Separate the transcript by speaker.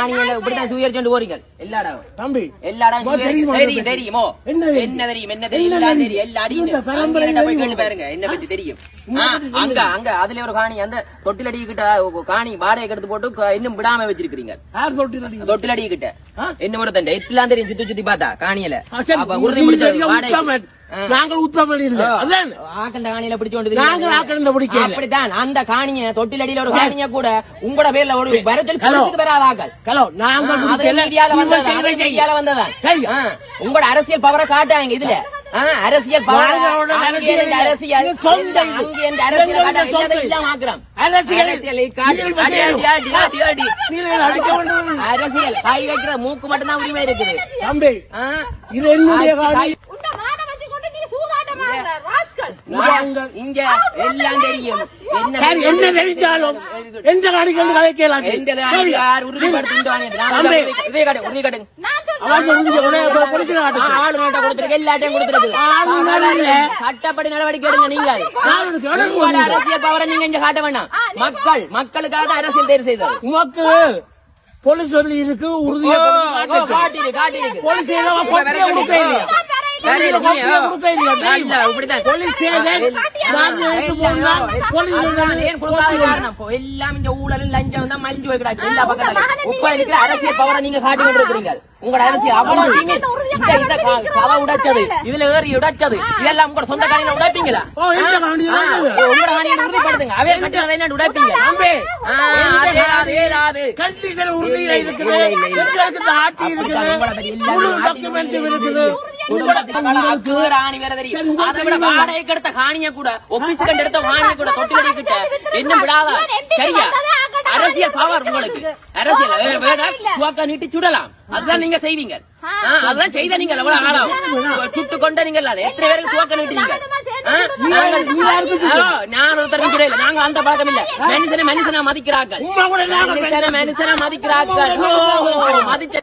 Speaker 1: காணியில இப்படிதான் சுயரிச்சு போறீங்க எல்லாடா
Speaker 2: தம்பி
Speaker 1: எல்லாரும் தெரியுமோ என்ன தெரியும் எல்லா கேட்டு பாருங்க என்ன பத்தி தெரியும் அங்க அங்க அதுல ஒரு காணி அந்த தொட்டிலடி கிட்ட காணி வாடகை எடுத்து போட்டு இன்னும் விடாம வச்சிருக்கீங்க தொட்டிலடி கிட்ட என்ன ஒரு தண்டை எல்லாம் தெரியும் சுத்தி சுத்தி பார்த்தா காணியில உறுதி முடிச்ச வாடகை
Speaker 2: நாங்கள் உத்தமணி இல்ல
Speaker 1: ஆக்கண்ட காணியில பிடிச்சு அப்படித்தான் அந்த காணிய தொட்டிலடியில ஒரு காணிய கூட உங்களோட பேர்ல ஒரு வரச்சல் பெறாதாக்கள் வந்ததா உங்களோட அரசியல் பவரை காட்டாங்க இதுல அரசியல் அரசியல் கை வைக்கிற மூக்கு மட்டும்தான் உரிமை இருக்குது இங்க எல்லாம் தெரியும்
Speaker 2: என்ன தெரிஞ்சாலும் எந்த நாடுகள் கதைக்கலாம்
Speaker 1: சட்டப்படி நடவடிக்கை எடுங்க. நீங்கள் அரசியல் பவரை நீங்க இங்க காட்ட வேண்டாம். மக்களுக்காக அரசியல் தேர்வு செய்தது
Speaker 2: உமக்கு போலீஸ் சொல்லி இருக்கு உறுதியாக
Speaker 1: எல்லாம் இந்த ஊழலும் லஞ்சம் தான் மலிஞ்சு வைக்கிறாங்க எல்லா பக்கத்துல. உப்ப இருக்கிற அரசியல் பவரை நீங்க காட்டி கொண்டிருக்கிறீங்க. உங்களோட அரசியல் அவ்வளவு நீங்க இந்த கதை உடைச்சது இதுல ஏறி உடைச்சது இதெல்லாம் உங்களோட சொந்த காணியில உடைப்பீங்களா? உங்களோட காணியை உறுதிப்படுத்துங்க. அவே கட்டி அதை என்ன உடைப்பீங்க? வாடகைக்கு எடுத்த காணிய கூட ஒபிஸ் கண்டு எடுத்த காணிய கூட தொட்டிலடி கிட்ட என்ன விடாதா? சரியா? அரசியல் பவர் உங்களுக்கு அரசியல் நீட்டி சுடலாம். அதுதான் நீங்க செய்வீங்க. அதுதான் செய்த நீங்கள் எவ்வளவு ஆளாம் சுட்டு கொண்ட நீங்கள் எத்தனை பேருக்கு துவக்க நீட்டுவீங்க? நான் ஒருத்தரும் கிடையாது. நாங்க அந்த பழக்கம் இல்ல. மனுஷனை மனுஷனா மதிக்கிறார்கள். மனுஷனை மதிக்கிறார்கள். மதிச்ச